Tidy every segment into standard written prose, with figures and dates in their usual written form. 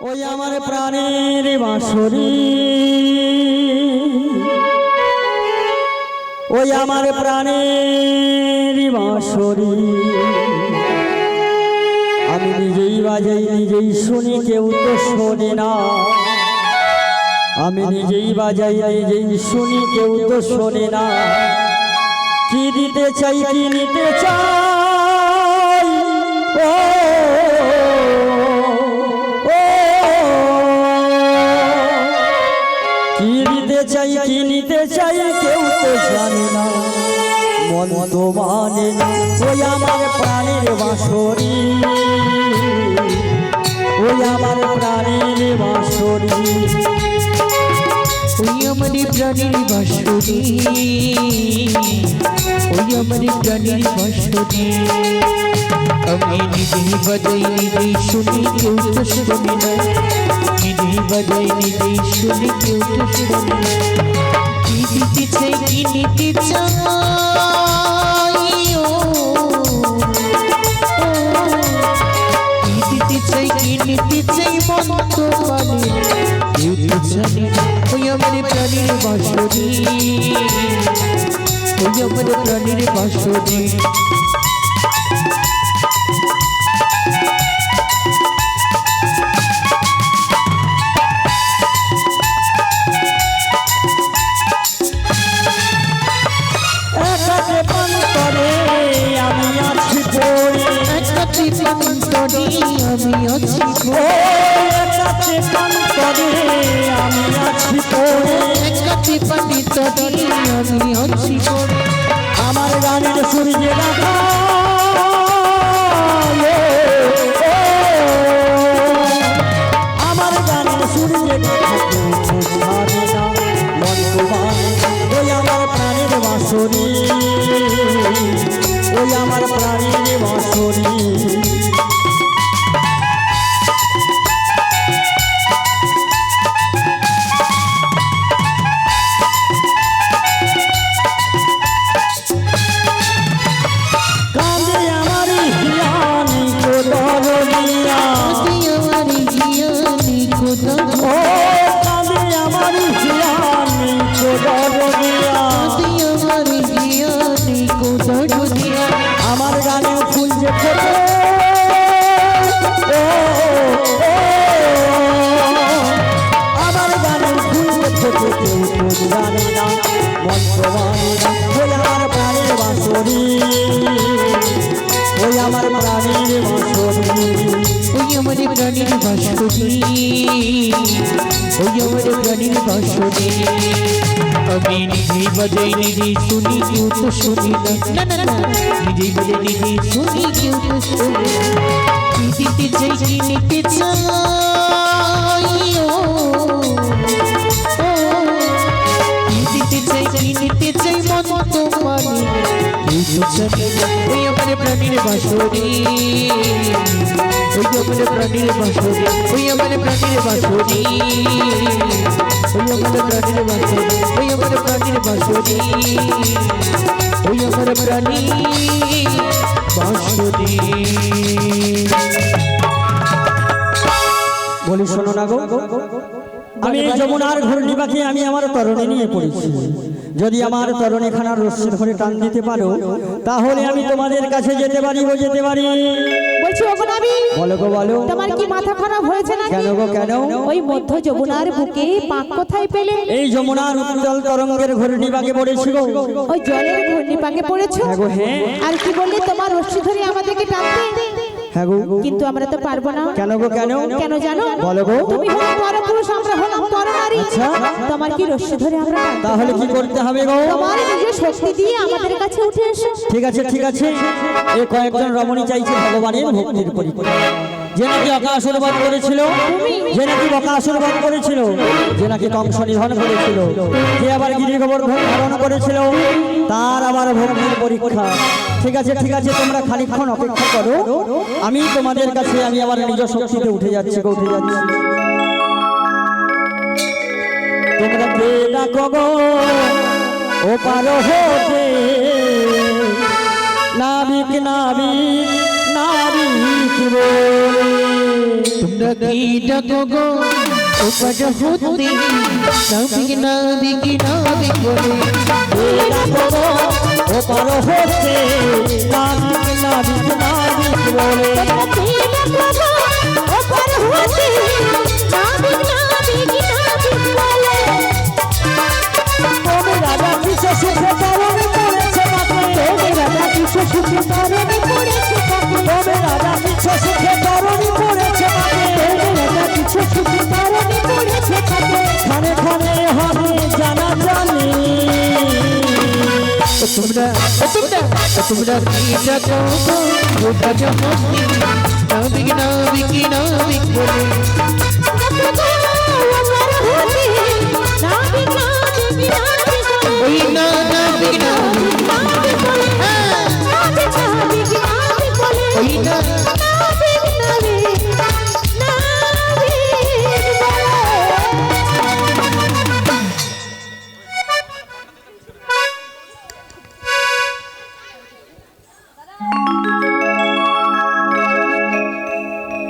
ওই আমার প্রাণের বাঁশরি, ওই আমার প্রাণের বাঁশরি, আমি নিজেই বাজাই নিজেই শুনি, কেউ তো শোনে না। আমি নিজেই বাজাই নিজেই শুনি, কেউ তো শোনে না। কি দিতে চাই কি নিতে চাই, ও কি দিতে চাই কি নিতে চাই, কেউ তো জানে না, মন তো মানে না। ওই আমার প্রাণের বাঁশরি, ওই আমার প্রাণের বাঁশরি, ওই আমার প্রাণের বাঁশরি, ওই আমার প্রাণের বাঁশরি। আমি নিজেই বাজাই নিজেই শুনি, কেউ তো শোনে না। নিজেই বাজাই নিজেই শুনি, কেউ তো শোনে না। কি দিতে চাই কি নিতে চাই, কি দিতে চাই কি নিতে চাই, মন তো মানে কেউ তো জানে না। ওই আমার প্রাণের বাঁশরি, ওই আমার প্রাণের বাঁশরি। আমি আছি পড়ে, একাতে প্রান্তরে আমি আছি আমি আছি পড়ে, একাতে প্রান্তরে আমি আছি পড়ে। আমার গানের সূর্যে রাখা, আমার গানের সূর্যে রাখা, ছাড়ে না মন তোমার। ওই আমার প্রাণের বাঁশরি, ওই আমার প্রাণের বাঁশরি। কাঁদে আমার হিয়ানি কোদরনিয়া, আমার জিয়ানি কোদা, ও কাঁদে আমার হিয়ানি কোদরনিয়া, আমার জিয়ানি কোদা দুনিয়া। আমার গানে ফুল যে ফোটে, আমার গানে ফুল যে ফোটে, কেউ তো জানে না, মন তো মানে না। ওই আমার প্রাণের বাঁশরি, ওই আমার প্রাণের বাঁশরি, ওই আমার প্রাণের বাঁশরি, ওই আমার প্রাণের বাঁশরি। আমি নিজেই বাজাই নিজেই শুনি, কেউ তো শুনি না। না না না, নিজেই বাজাই নিজেই শুনি, কেউ তো শুনি না। কি দিতে চাই কি নিতে চাই, কি দিতে চাই কি নিতে চাই, মন তো মানে কেউ তো জানে না। ওই আমার প্রাণের বাঁশরি, ওই আমার প্রাণের বাঁশরি, ওই আমার প্রাণের বাঁশরি, ওই আমার প্রাণের বাঁশরি, ওই আমার প্রাণের বাঁশরি, ওই আমার প্রাণের বাঁশরি। বলি শোনো না গো, আমি এই যমুনার ঘূর্ণি পাখি, আমি আমার তরণী নিয়ে পড়েছি। যদি আমার তরণী খানার রশ্মি ধরে টান দিতে পারো, তাহলে আমি তোমাদের কাছে যেতে পারি গো, যেতে পারি। বলছি ওগো নবী, বলো গো বলো। তোমার কি মাথা খারাপ হয়েছে নাকি? কেন গো কেন? ওই মধ্য যমুনার বুকে পাক কোথায় পেলে? এই যমুনার উত্তাল তরঙ্গের ঘূর্ণি পাকে পড়েছি গো। ওই জলের ঘূর্ণি পাকে পড়েছো? হ্যাঁ গো হ্যাঁ। আর কি বললে তোমার রশ্মি ধরে আমাদেরকে টানতে? হ্যাঁ গো। কিন্তু আমরা তো পারবো না। কেন গো কেন? কেন জানো? বলো গো। তুমি হলো পরপুরুষ, আমরা হলাম পরনারী। আচ্ছা। তোমার কি রশ্মি ধরে আমরা টানতে? তাহলে কি করতে হবে গো? তোমার নিজের শক্তি দিয়ে আমাদের কাছে উঠে এসো। ঠিক আছে ঠিক আছে। এই কয়েকজন রমণী চাইছে ভগবানের ভক্তির পরীক্ষা। যে নাকি অকাসুর বধ করেছিল, যে নাকি বকাসুর বধ করেছিল, যে নাকি কংস নিধন করেছিল, যে আবার গিরিগোবর্ধন ধারণ করেছিল, তার আবার ভক্তির পরীক্ষা। ঠিক আছে ঠিক আছে, তোমরা খানিকক্ষণ অপেক্ষা করো, আমি তোমাদের কাছে আমি আবার নিজ শক্তিতে উঠে যাচ্ছি গো, উঠে যাচ্ছি। তোমরা কে ডাকো গো ও পারো হতে, নাবিক নাবিক নাবিক বলে তোমরা কি ডাকো গো ওপার হতে নাবিক নাবিক নাবিক বলে ও পারো হচ্ছে নাবিক নাবিক নাবিক বলে তবে রাজা কিছু সুখে তরণে পড়েছে মাকে রাজা কিছু সুখে তরণে পড়েছে তবে রাজা কিছু সুখে তরণে পড়েছে মাকে রাজা কিছু সুখে তরণে পড়েছে খানে খানে হবে জানা জানি তোমরা তোমরা কি ডাকো গো ওপার হতে নাবিক নাবিক নাবিক বলে ওই না নাবিক নাবিক ওই না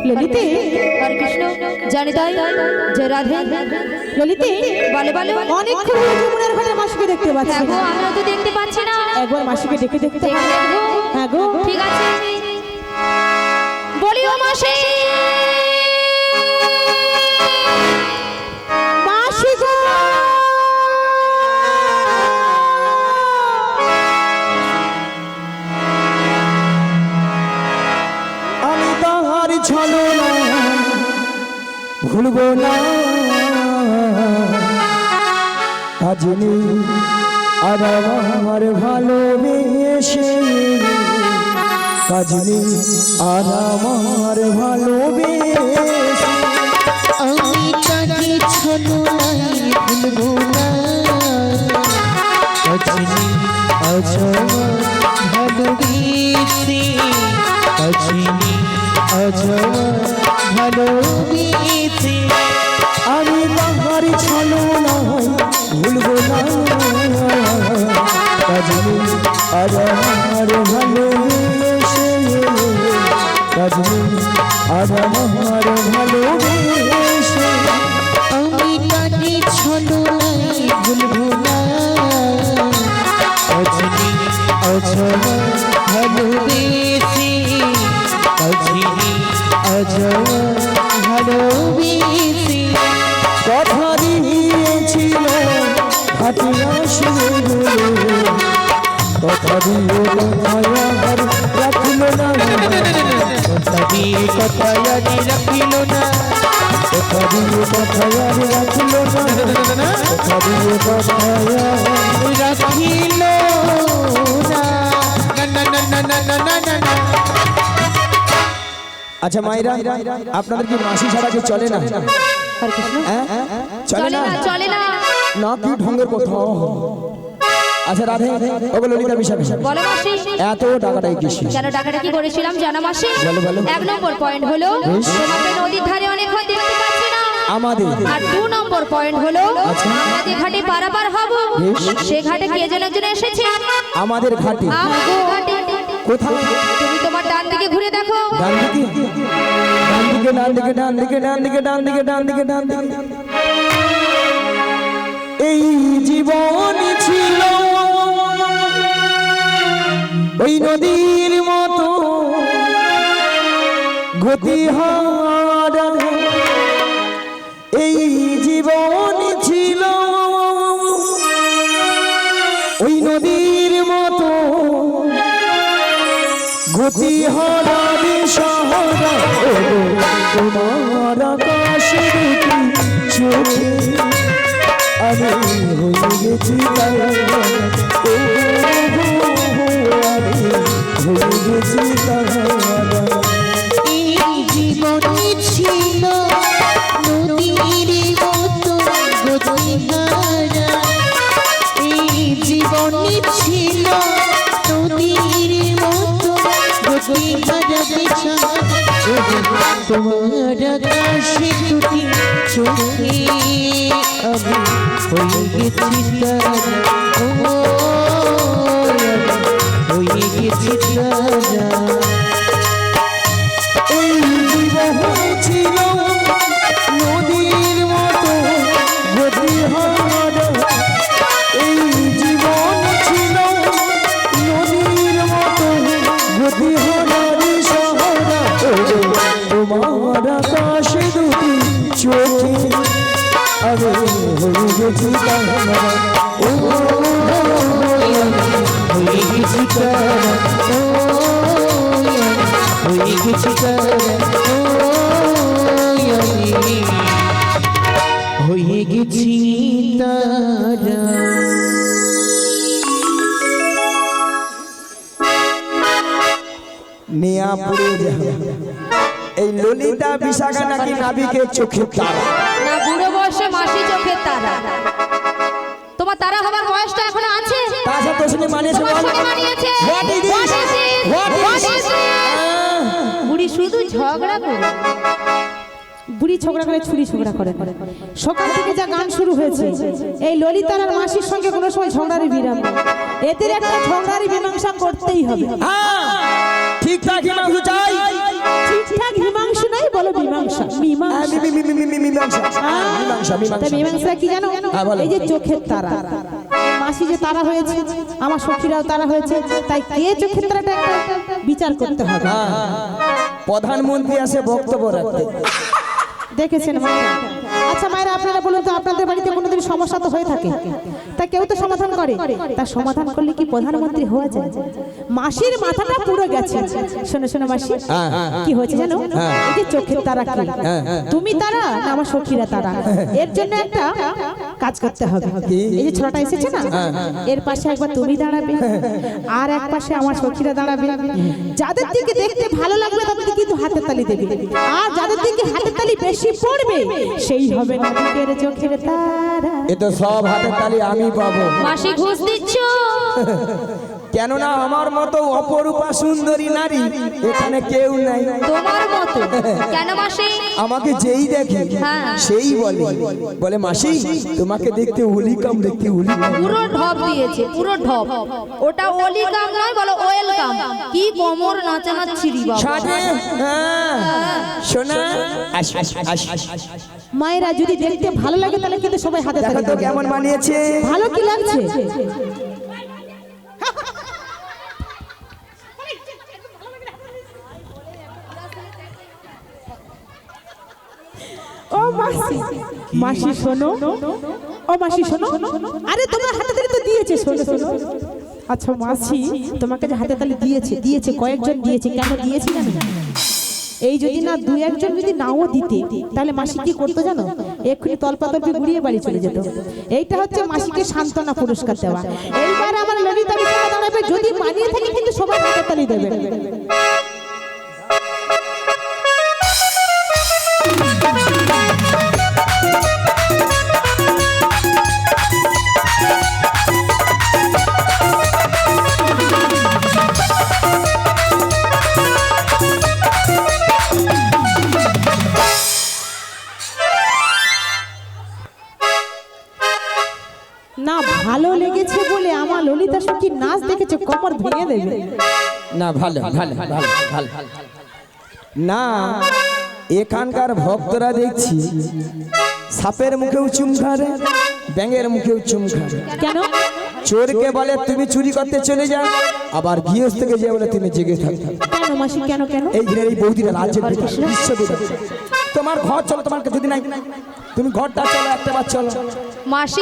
ললিতে হরে কৃষ্ণ জানি তাই যে রাধে ললিতে বলে বলে অনেকক্ষণ হলো যমুনার ঘাটে মাসিকে দেখতে পাচ্ছি হ্যাঁ গো না। আমিও তো দেখতে পাচ্ছি না একবার মাসিকে ডেকে দেখতে দেখে দেখবো। হ্যাঁ গো ঠিক আছে বলি ও মাসি মাসি গো আমি তাহার ছলনা ভুলব না আজনি আর আমার ভালোবেসে কাজনি আর আমার ভালোবেসে আমি তাকে ছলনাই ভুলবো না অচিনি অজমা ভালোবেসে অচিনি অজমা ভালোবেসে আমি তাহার ছলনা ভুলব না কাজনি আর আমার ভালোবেসে কাজনি আর আমার ভালোবেসে আমি তাকে ছলনাই ভুলবো না অচিনি অজমা ভালোবেসে অচিনি অজমা ভালোবেসে কথা দিয়েছিল হাতে আসবে বলে কথা দিয়ে কথায় আবার রাখল না কথা দিয়ে কথায় আর রাখিল না কথা দিয়ে কথায় আর রাখল না কথা দিয়ে কথায় আর রাখিল না না না না না না না না না আচ্ছা মায়েরা আপনাদের কি মাসি ছাড়া কি চলে না হরে কৃষ্ণ হ্যাঁ? চলে চলে না না চলে না না কি ঢঙ্গের কথা আচ্ছা রাধে ওগুলো ললিতা বিষয় বলো মাসি এত টাকাটাই কিসি কেন টাকাটা কি করেছিলাম জানা মাসি বলো, বলো। 1 নম্বর পয়েন্ট হলো বেশ। তোমাকে নদীর ধারে অনেকক্ষণ দেখতে পাচ্ছি না আমাদের আর 2 নম্বর পয়েন্ট হলো আচ্ছা। আমরা যে ঘাটে পারাপার হব বেশ। সে ঘাটে কে যেন একজন এসেছে আমাদের ঘাটে আমাদের ঘাটে কোথায় তুমি তোমার ডান দিকে ঘুরে দেখো ডান দিকে ডান দিকে ডান দিকে ডান দিকে ডান দিকে ডান দিকে ডান দিকে ডান দিকে এই জীবন ছিল ওই নদীর মতো গতি হারা এই জীবন ছিল ওই নদীর মতো গতি হারা দিশাহারা তোমার আকাশের চোখে আমি হয়ে গেছি তারা আমি হয়ে গেছি তারা এই জীবনে ছিল নদীর মতো গতিহারা এই জীবনে ছিল নদীর মতো গতিহারা তোমার আকাশে দুটি চোখে আমি হয়ে গেছি তারা হয়ে গেছি তারা এই জীবন ছিল নদীর মতো গতি হল এই জীবন ছিল নদীর মতো গতি হল শহরা তোমার আকাশে দুটি চোখে আমি হয়ে গেছি তারা ও হয়ে গেছি তারা হয়ে গেছি তারা হয়ে গেছি তারা নিয়াপুরে এই ললিতা বিশাখা নাকি নাবিকের চোখের তারা। না বুড়ো বয়সে মাসি চোখের তারা। তোমার তারা হবার বয়সটা এখনো আছে? তাছাড়া তো শুনে মানিয়েছে তোমার বল। শুনে মানিয়েছে? What is this? What is this? What is What this? is this? বুড়ি শুধু ঝগড়া করে। বুড়ি ঝগড়া করে, ছুরি ঝগড়া করে। সকাল থেকে যা গান শুরু হয়েছে, এই ললিতার আর মাসির সঙ্গে কোনো সময় ঝগড়ারই বিরাম নেই। এদের একটা ঝগড়ারই মীমাংসা করতেই হবে। হ্যাঁ ঠিকঠাক মীমাংসা চাই। ঠিকঠাক মীমাংসা নাই, বলো মীমাংসা। মীমাংসা তা মীমাংসা কি জানো? এই যে চোখের তারা, মাসি যে তারা হয়েছে, আমার সখীরাও তারা হয়েছে, তাই কে চোখের তারাটা একটা বিচার করতে হবে। প্রধানমন্ত্রী আসে বক্তব্য রাখতে। দেখেছেন মায়েরা? আচ্ছা মায়েরা, আপনারা বলুন তো, আপনাদের বাড়িতে কোনোদিন সমস্যা তো হয়ে থাকে, তা কেউ তো সমাধান করে। তা সমাধান করলে কি প্রধানমন্ত্রী হওয়া যায়? মাসির মাথাটা পুরো গেছে। শোনো শোনো মাসি, কি হয়েছে জানো? এই যে চোখের তারা কি, তুমি তারা না আমার সখীরা তারা? এর জন্য একটা কাজ করতে হবে। এই যে ছোটটা এসেছে না, এর পাশে একবার তুমি দাঁড়াবে, আর এক পাশে আমার সখীরা দাঁড়াবে। যাদের দিকে দেখতে ভালো লাগবে তাদের কিন্তু হাতের তালি দেবে, আর যাদের দিকে হাতের তালি বেশি পড়বে সেই হবে নাবিকের চোখের তারা। এ তো সব হাতের তালি আমি পাবো। মাসি ঘুষ দিচ্ছ? কেননা আমার মতো অপরূপা সুন্দরী নারী এখানে কেউ নাই। তোমার মতো কেন মাসি? আমাকে যেই দেখে হ্যাঁ। সেই বলে মাসি তোমাকে দেখতে ওলিকাম, দেখতে ওলিকাম। পুরো ঢপ দিয়েছে, পুরো ঢপ। ওটা ওলিকাম নয়, বলো ওয়েলকাম। কি কোমর নাচানাচ্ছি রে বাবা। ছাড়ে হ্যাঁ শোনা মায়েরা যদি দেখতে ভালো লাগে তাহলে কিন্তু সবাই হাতে দেখো তালি তো দেবে। কেমন মানিয়েছে। ভালো কি লাগছে? ও মাসি, মাসি শোনো, ও মাসি শোনো, আরে তোমার হাতে তালি তো দিয়েছে, শোনো শোনো। আচ্ছা মাসি, তোমাকে যে হাতে তালি দিয়েছে কয়েকজন দিয়েছে, কেন দিয়েছে জানো? এই যদি না দুই একজন যদি নাও দিতে, তাহলে মাসি কি করতো জানো? এক্ষুনি তলপাতলপি ঘুরিয়ে বাড়ি চলে যেত। এইটা হচ্ছে মাসিকে সান্ত্বনা পুরস্কার দেওয়া। এইবার আমার ললিতা বিশাখা দাঁড়াবে, যদি মানিয়ে থাকে কিন্তু সবাই হাতে তালি দেবে। না ভালো লেগেছে বলে আমার ললিতা সখী নাচ দেখেছে, কমর ভেঙে দেবে। না ভালো ভালো ভালো ভালো না, এখানকার ভক্তরা দেখছি সাপের মুখেও চুম খারে, ব্যাঙের মুখেও চুম খারে। কেন? চোরকে বলে তুমি চুরি করতে চলে যাও, আবার গৃহস্থকে যে বলে তুমি জেগে থাকো। কেন মাসি, কেন কেন? এই দিনের এই বৌদিরা রাজ্যের বিশ্ববিদ্যালয় তোমার ঘর চলো, তোমার যদি নাই তুমি ঘরটা চলো, একটা বার চলো। মাসি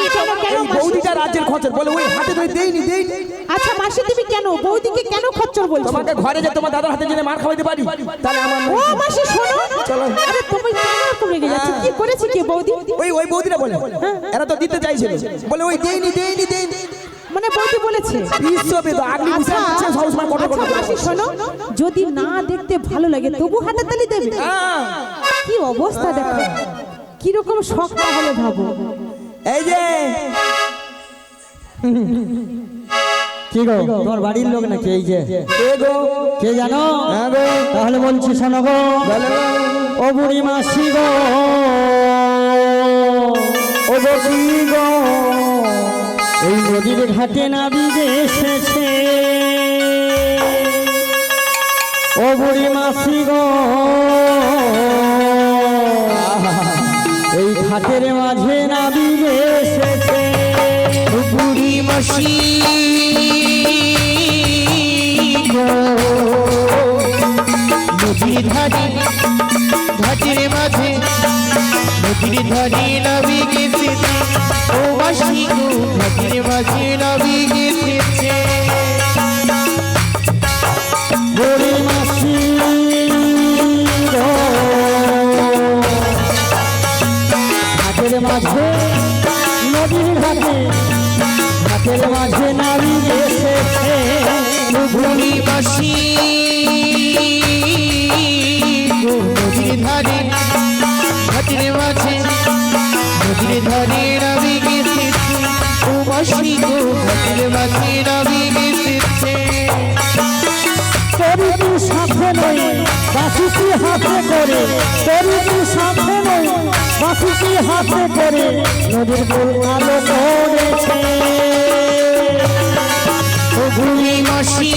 এই বৌদিটা রাজ্যের খরচ বলে ওই হাতে ধরে দেইনি। আচ্ছা মাসি, তুমি কেন বৌদিকে কেন খচ্চর বলছো? তোমাকে ঘরে যে তোমার দাদার হাতে যদি মার খাওয়াতে পারি তাহলে আমার ও মাসি শোনো, চলো। আরে তুমি কেন এরকম রেগে যাচ্ছ? কি করেছে কি বৌদি? ওই বৌদিরা বলে এরা তো দিতে চাইছিল, বলে ওই দেইনি। মানে বৌদি বলেছে? বিশ্ববিদ্যালয় আগলি আচ্ছা বুঝা সবসময় কত আচ্ছা মাসি শোনো, যদি না দেখতে ভালো লাগে তবু হাতে তালি দেবে? কি অবস্থা দেখো, কি রকম শখ তাহলে ভাবো। এই যে কি গো, তোমার বাড়ির লোক নাকি? এই যে কে গো? কে জানো? হ্যাঁ গো। তাহলে বলছি শোনো গো, বলো গো। ও বুড়ি মাসি গো, ও গো কি গো, এই নদীর ঘাটে নাবিক এসেছে, ও ও বুড়ি মাসি গো এই ঘাটের মাঝে নাবি এসেছে বুড়ি মাসি নদীর ধারে ঘাটের মাঝে নদীর ধারে নাবি গেছেছে ও মাসি গো ঘাটের মাঝে নাবি গেছেছে বুড়ি মাসি গো ঘাটের মাঝে নদীর ঘাটে ঘাটের মাঝে নাবি এসেছে বুড়ি মাসি গো নদীর ধারে ঘাটের মাঝে নদীর ধারে নাবি গেছেছে ও মাসি গো ঘাটের মাঝে নাবি গেছেছে তোরি তুই সাথে নই বাসুকি হাতে করে তোরি তুই সাথে নই বাসুকি হাতে করে নদীর ফুল আলো করেছে ও বুড়ি মাসি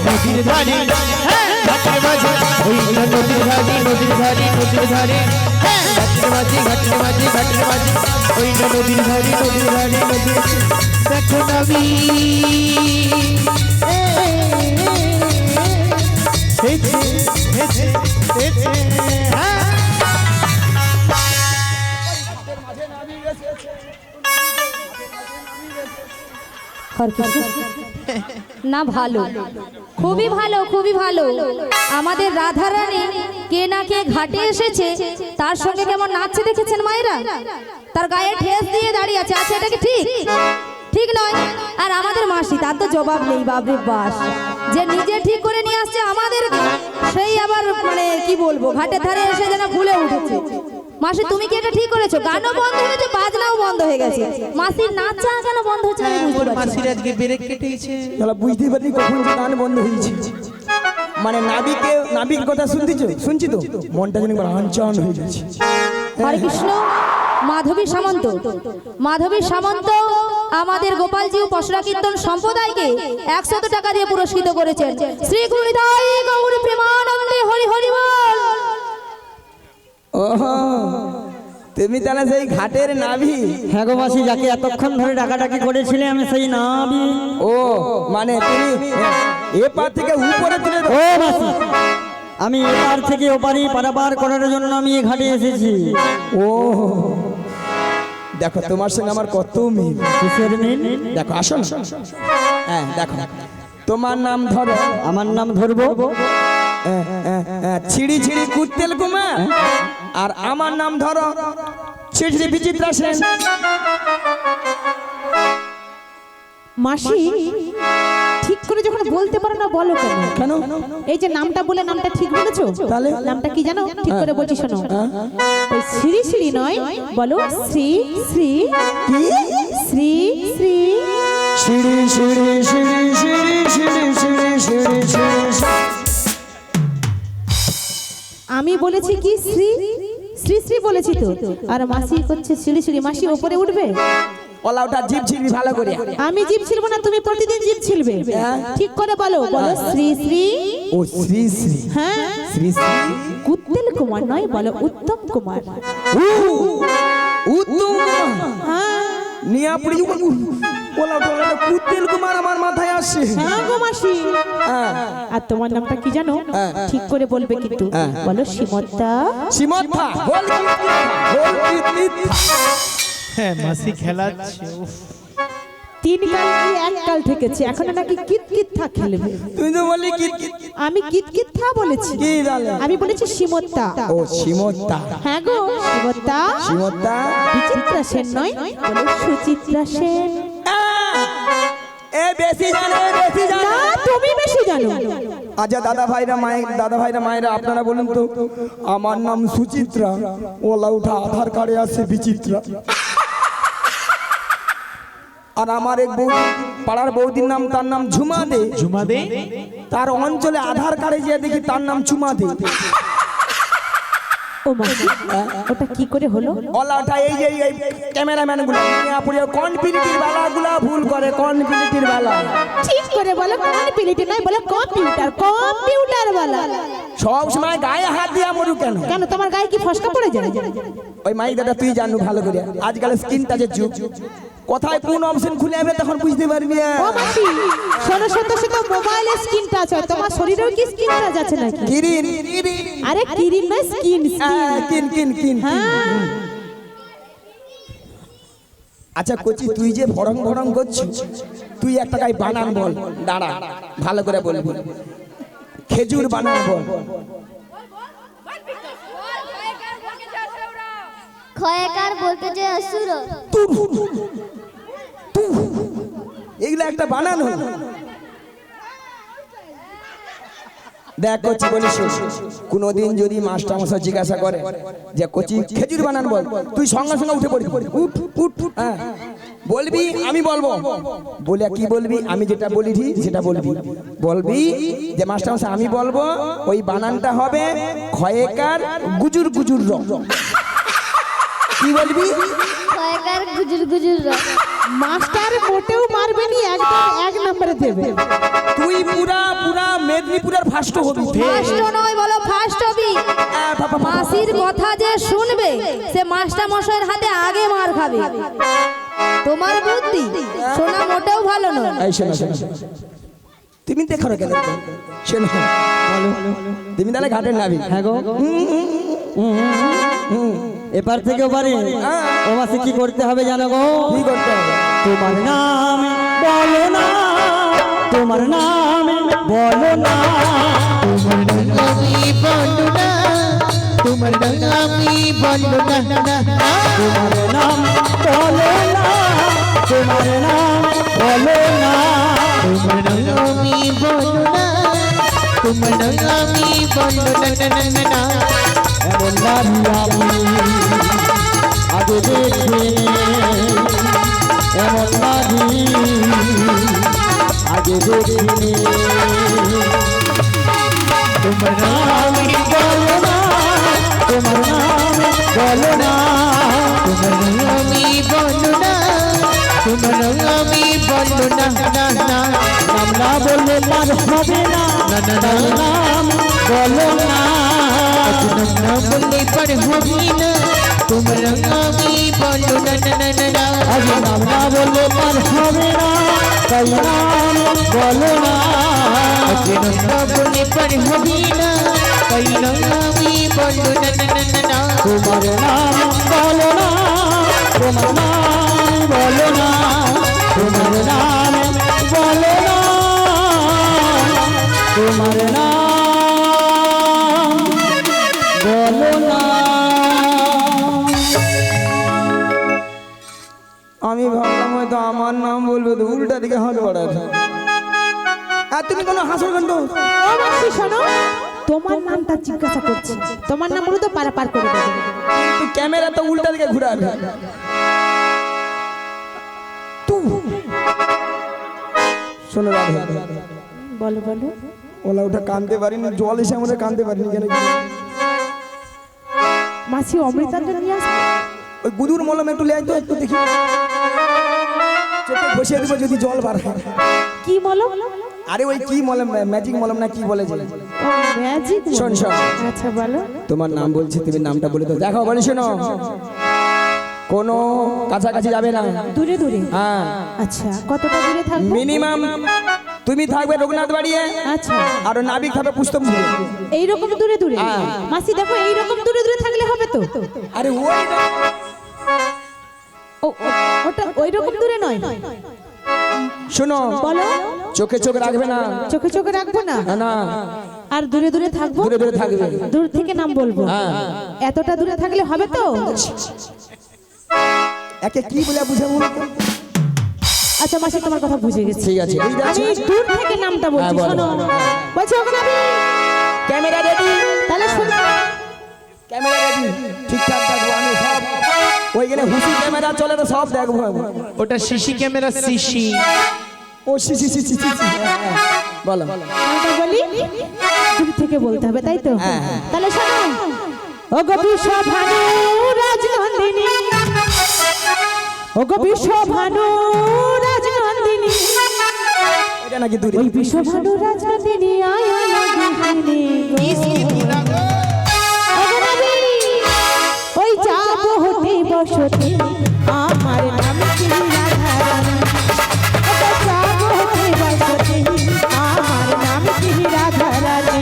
নদীর ধারে ঘাটের মাঝে ওই নদীর ধারে নদীর ধারে নদীর ধারে ঘাটের মাঝে ঘাটের মাঝে ঘাটের মাঝে ওই নদীর ধারে নদীর ধারে নদীর দেখো নাবি হেছে হেছে হেছে না ভালো, খুবই ভালো, খুবই ভালো। আমাদের রাধারানী কে না কে ঘাটে এসেছে, তার সঙ্গে কেমন নাচছে দেখেছেন মায়েরা? তার গায়ে ঠেস দিয়ে দাঁড়িয়ে আছে। আচ্ছা, এটা কি ঠিক? ঠিক নয়। আর আমাদের মাসি, তার তো জবাব নেই। বাবরে বাস, যে নিজে ঠিক করে নিয়ে আসছে আমাদের, সেই আবার মানে কি বলবো, ঘাটের ধারে এসে যেন ভুলে উঠেছে। মাসি, তুমি কি এটা ঠিক করেছো? গানও বন্ধ হয়েছে, বাজনাও বন্ধ হয়ে গেছে। মাসির নাচা কেন বন্ধ হচ্ছে আমি বুঝতে পারছি না। মাসির আজকে ব্রেক কেটেছে। তাহলে বুঝতে পারি কখন যে গান বন্ধ হয়েছে। মানে নাবিকের কথা শুনছি তো মনটা যেন আনচান হয়ে যাচ্ছে। হরে কৃষ্ণ। মাধবী সামন্ত, মাধবী সামন্ত আমাদের গোপালজি ও পশরা কীর্তন সম্প্রদায়কে 100 টাকা দিয়ে পুরস্কৃত করেছেন। শ্রী গুরুদাই গৌর প্রেমানন্দে হরি হরি বল। ওহো, তুমি তাহলে সেই ঘাটের নাভি? হ্যাঁ গো মাসি, যাকে এতক্ষণ ধরে ডাকাডাকি করেছিলে আমি সেই নাবি। ও মানে তুমি এ পার থেকে উপরে তুলে ও মাসি, আমি এপার থেকে ওপারি পারাপার করার জন্য আমি এই ঘাটে এসেছি। ও দেখো, তোমার সঙ্গে আমার কত মিল। কিসের মিল? দেখো, আসো না। হ্যাঁ দেখো, তোমার নাম ধরো। আমার নাম ধরবো ছিড়ি ছিড়ি কুত্তেল কুমার, আর আমার নাম ধরো ছিড়ি ছিড়ি বিচিত্রা সেন। মাসি, ঠিক করে যখন বলতে পারো না বলো কেন? কেন? এই যে নামটা বলে নামটা ঠিক বলেছো? তাহলে? নামটা কি জানো? ঠিক করে বলছি শোনো। ওই শ্রী শ্রী নয়, বলো শ্রী শ্রী। কি? শ্রী শ্রী। ছিড়ি ছিড়ি ছিড়ি ছিড়ি ছিড়ি ছিড়ি ছিড়ি ছিড়ি। আমি বলেছি কি শ্রী শ্রী শ্রী বলেছি তো, আর মাসি করছে শ্রী শ্রী। মাসি ওপরে উঠবে? ওলা ওটা জিভ ছিড়বি ভালো করে। আমি জিভ ছিলবো না, তুমি প্রতিদিন জিভ ছিলবে। ঠিক করে বলো, বলো শ্রী শ্রী। ও শ্রী শ্রী। হ্যাঁ, শ্রী শ্রী। কুত্তেল কুমার নয়, বলো উত্তম কুমার। উত্তম হ্যাঁ নিয়া পড়ি। ওলা ওটা কুত্তেল কুমার আমার মাথায় আসছে। হ্যাঁ গো মাসি। হ্যাঁ। আর তোমার নামটা কি জানো? ঠিক করে বলবে কিন্তু। বলো সীমত্তা। সীমত্তা। বল কি? হ্যাঁ, মাসি খেলাচ্ছে। 3 কাল কি 1 কাল ঠেকেছে, এখন নাকি কিত কিত থা খেলবে। তুই তো বললি কি? আমি কিত কিত থা বলেছি। কি বলে? আমি বলেছি সীমত্তা। ও সীমত্তা। হ্যাঁ গো সীমত্তা। সীমত্তা। বিচিত্রা সেন নয়, বলো সুচিত্রা সেন। এ বেশি জানে, বেশি জানে। না, তুমি বেশি জানো। আচ্ছা দাদা ভাইরা মায়েরা আপনারা বলুন তো, আমার নাম সুচিত্রা, ওলা উঠা আধার কার্ডে আছে বিচিত্রা। আর আমার এক বউ, পাড়ার বৌদির নাম, তার নাম ঝুমা দে। ঝুমা দে? তার অঞ্চলে আধার কার্ডে যে দেখি তার নাম চুমা দে। ও মা, ওটা কি করে হলো? ওলাটা এই যে এই ক্যামেরাম্যান গুলো কনফিনিটির বালাগুলা ভুল করে, কনফিনিটির বালা ঠিক করে বলো, কম্পিউটার নয়, বলো কম্পিউটার, কম্পিউটার वाला। সব সময় গায়ে হাত দিয়া মরু কেন? কেন তোমার গায়ে কি ফসকা পড়ে যায়? ওই মাই দাদা তুই জানু ভালো করে, আজকাল স্ক্রিন টাচের যুগ, কোথায় কোন অপশন খুলে যাবে তখন বুঝতে পারবি না। ও মাসি, শোনো শোনো শোনো, মোবাইলে স্ক্রিন টাচ হয়, তোমার শরীরেও কি স্ক্রিন টাচ আছে নাকি? কিরিন আরে কিরিন নয়, স্কিন। কিন কিন কিন। হ্যাঁ, আচ্ছা কচি তুই যে ভরং ভরং করছিস, তুই একটা গায়ে বানান বল, দাঁড়া ভালো করে বলবি, খেজুর বানান বল। খয়কার বলতে যে অসুর এগুলো একটা বানান হলো। দেখ কচি বলিস, কোনোদিন যদি মাস্টার মশাই জিজ্ঞাসা করে যে কচি খেজুর বানান বল, তুই সঙ্গে সঙ্গে উঠে পড়বি, উঠ উঠ উঠ, হ্যাঁ বলবি আমি বলবো, বলে কি বলবি, আমি যেটা বলিছি সেটা বলবি, বলবি যে মাস্টার মশাই আমি বলবো, ওই বানানটা হবে খয়েকার গুজুর গুজুর র। কি বলবি? খয়কার গুজুর গুজুর মাস্টার মোটেও মারবে নি, একদম এক নম্বরে দেবে। তুই পুরা পুরা মেদিনীপুরের ফার্স্ট হবি। ফার্স্ট নয়, বলো ফার্স্ট হবি। মাসির কথা যে শুনবে সে মাস্টার মশাইয়ের হাতে আগে মার খাবে। তোমার বুদ্ধি শোনা মোটেও ভালো নয়। এই শোনো শোনো, তুমি দেখো না কেন, শোনো তুমি তাহলে ঘাটের নাবি। হ্যাঁ গো, এপার থেকে ওপারে ও মাসে কি করতে হবে জানো গো? কি করতে হবে? তোমার নাম বলো না, তোমার নাম বলো না, আমি বলো না, তোমার নামি বলো না, তোমার নাম বলো না, তোমার নাম বলো না, তোমার নামি বলো না, তোমার নামি বলো না। এমন নারী আমি আগে দেখিনি, এমন নারী আগে দেখিনি। তোমার নামি বলো না, তোমার নাম বলো না, তোমার নামি বলো না, তোমার নামি বলো না। নাম না বললে পার হবে না, নাম বলো না, না বললে পর হবি না, তোমার নামি বলো না। আজ নাম না বললে পার হবে না, তাই নাম বলো না, না বললে পর হবি না, তাই নামি বলো না। তোমার নাম বলো না, তোমার নাম বলো না, তোমার নাম বলো না, তোমার নাম বলো না। আমি ভাবলাম হয়তো আমার নাম বলবে, তো উল্টা দিকে হাত বাড়াচ্ছে। আর তুমি কোনো হাসো কেন? ও মাসি শোনো, তোমার নামটা জিজ্ঞাসা করছি, তোমার নাম বলো তো পার করে দেবে। কিন্তু ক্যামেরা তো উল্টা দিকে ঘুরাবে। শোনো রাধা, বলো বলো। ওলা ওটা কানতে পারিনি, জল এসে আমাদের কানতে পারিনি কেন? মাসি অমৃতাঞ্জন নিয়ে আসবে। ওই গুদুর মলম একটু লেয় তো, একটু দেখি চোখে বসিয়ে দেবো যদি জল বার হয়। কি বলো? আরে ওই কি মলম, ম্যাজিক মলম না কি বলে যে? ও ম্যাজিক। শোন শোন, আচ্ছা বলো। তোমার নাম বলছি, তুমি নামটা বলে তো দেখো। বলি শোনো, কোনো কাছাকাছি যাবে না, দূরে দূরে। হ্যাঁ আচ্ছা, কতটা দূরে থাকবো? মিনিমাম তুমি থাকবে রঘুনাথ বাড়িয়ে, আচ্ছা, আর নাবিক থাকবে পুস্তকপুরে। এইরকম দূরে দূরে। হ্যাঁ। মাসি দেখো, এইরকম দূরে দূরে থাকলে হবে তো? আরে ওই ওটা ওইরকম দূরে নয়। শোনো, বলো। চোখে চোখ রাখবে না, চোখে চোখে রাখবো না, না না, আর দূরে দূরে থাকবো। দূরে দূরে থাকবে। দূর থেকে নাম বলবো। হ্যাঁ। এতটা দূরে থাকলে হবে তো? একে কি বলে বুঝে বলো তো? আচ্ছা মাসি, তোমার কথা বুঝে গেছি। ঠিক আছে, বুঝতে আমি পারছো? দূর থেকে নামটা বলছি, হ্যাঁ, বলো। শোনো। বলছি ওখানে আমি, ক্যামেরা রেডি, তাহলে শোনো। ক্যামেরা রেডি, ঠিকঠাক থাকবো। আমি সব ওইখানে হুসি ক্যামেরা চলে তো সব দেখবো আমি। ওটা সিসি ক্যামেরা, সিসি। ও C C C C C C. বলো নামটা বলি, দূর থেকে বলতে হবে তাই তো? হ্যাঁ, হ্যাঁ। তাহলে শোনো, ওগো বিশ্বভানু রাজনন্দিনী, ওগো বিশ্বভানু রাজনন্দিনী, এটা নাকি দূরে ওই বিশ্বভানু রাজনন্দিনী আয়া ওই যাব হতে বসতে আমার নাম কি রাধারানী, ওগো যাব হতে বসতে আমার নাম কি রাধারানী।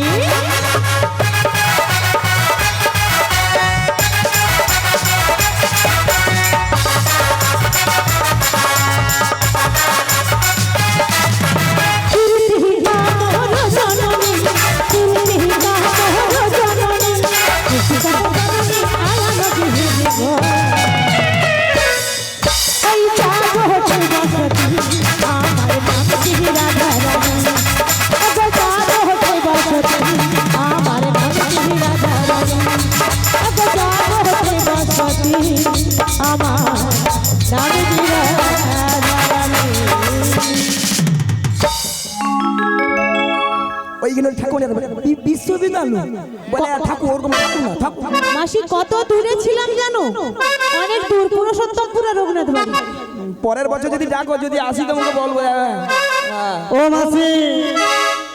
ওইখানে ঠাকুরের বিশ্ববিদ্যালয় বলে ঠাকুর ওরকম ঠাকুর না ঠাকুর। মাসি কত দূরে ছিলাম জানো, অনেক দূর, পুরুষোত্তমপুরে রঘুনাথ বাড়ি। পরের বছর যদি ডাকো, যদি আসি তোমাকে বলবো। ও মাসি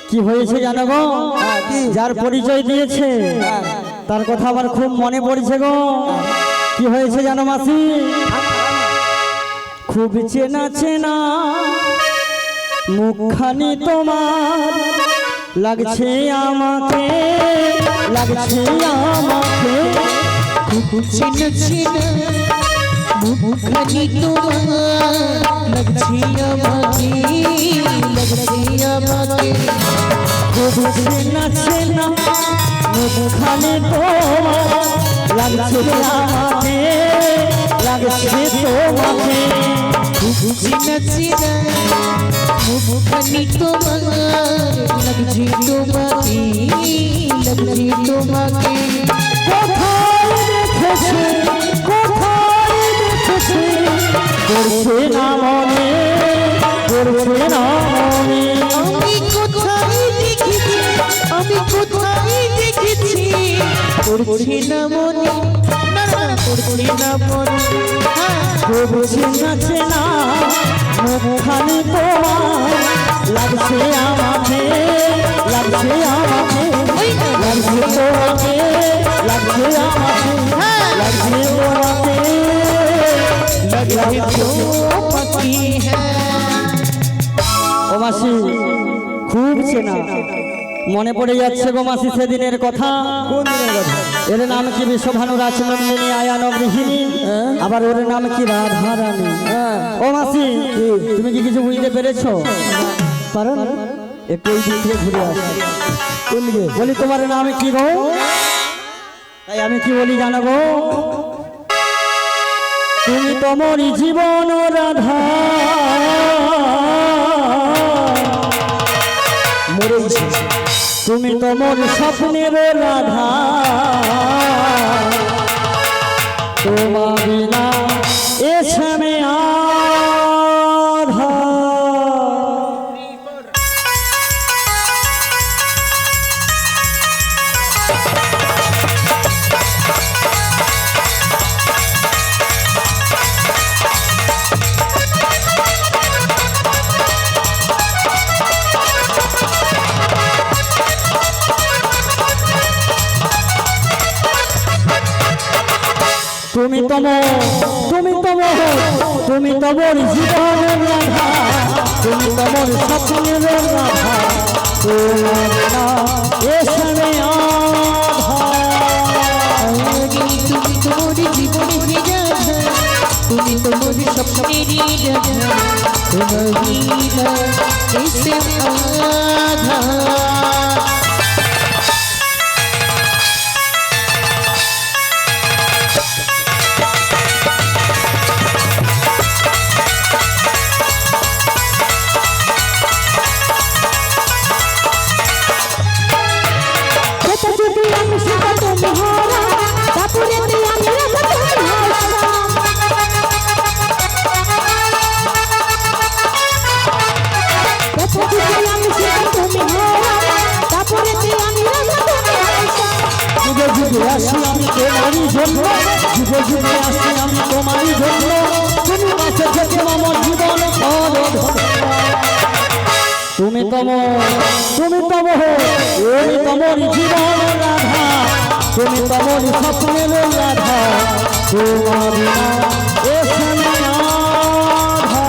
কি হয়েছে জানো গো, যার পরিচয় দিয়েছে তার কথা আমার খুব মনে পড়ছে গো। কি হয়েছে জানো মাসি, খুব চেনা চেনা মুখখানি তোমার লাগছে আমাকে, লাগছে আমাকে। চিনা চিনা মুখখানি তোমার লাগছে আমাকে, লাগছে আমাকে। খুব চেনা চেনা মুখখানি তোমার লাগছে আমাকে, লাগছে তোমাকে। চিনা চিনা মুখখানি তোমার লাগছে তোমাকে, লাগছে তোমাকে। কোথায় দেখেছে, কোথায় দেখেছে, করছে না মনে, করছে না মনে। আমি কোথায় দেখেছি, আমি কোথায় দেখেছি, করছে না মনে, না না করছে না মনে। খুব চেনা চেনা মুখখানি তোমার লাগছে আমাকে, লাগছে আমাকে, লাগছে তোমাকে, লাগছে আমাকে, লাগছে তোমাকে, लगे तो पति है। ও মাসি খুব চেনা মনে পড়ে যাচ্ছে গো মাসি সেদিনের কথা। কোন দিনের কথা? এর নাম কি বিশ্বভানু রাজনন্দিনী আয়ান গৃহিণী, আবার ওর নাম কি রাধারানী। ও মাসি তুমি কি কিছু বুঝতে পেরেছো? কারণ একটু ওই দিক থেকে ঘুরে আসো। কোন দিকে? বলি তোমার নাম কি গো? তাই আমি কি বলি জানো গো, তুমি তোমারই জীবন রাধা, মরেছে। তুমি তোমার স্বপ্নের রাধা, তোমার বিনা এসে আধা। তুমি তোমার জীবনের রাধা, তুমি তোমার স্বপ্নের রাধা, তোমার না এসে আধা। তুমি তোমার জীবনে রাধা, তুমি তোমার স্বপ্নের রাধা, তোমার লীলা এসে আধা। ধন্য যুগে যুগে আসি আমি তোমারই জন্য তুমি কাছে থেকে আমার জীবন করো ধন্য। তুমি তমর জীবন রাধা তুমি তমর স্বপ্নের রাধা তোমার বিনা এসে না রাধা।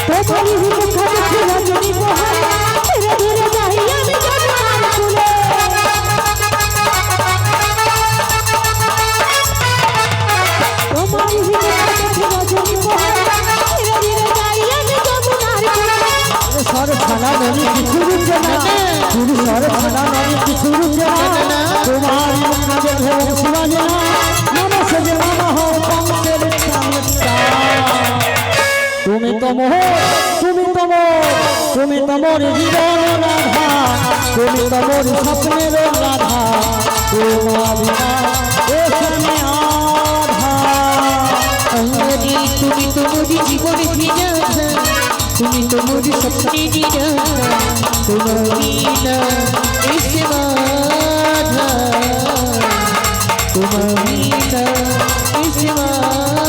তোমারই ভিতর থাকে রজনী বহার ধীরে ধীরে যাই আমি যমুনার কূলে তোমারই ভিতর থাকে রজনী বহার ধীরে ধীরে যাই আমি যমুনার কূলে সর ছাড়া ননি কিছু রুচে না তুমি সর ছাড়া ননি কিছু রুচে না তোমার মুখে ধরে শিবাজে না নমস্তে যে নমঃ পঙ্কের চামচা। তুমি তমর জীবন রাধা তুমি তমর স্বপ্নের রাধা তোমার বিনা এখানে আধা। অঙ্গনি তুমি তোমারি জীবনে বিরাধা তুমি তোমারি স্বপ্নে নিরাধা তোমার বিনা এসে বাধা তোমার বিনা এসে বাধা।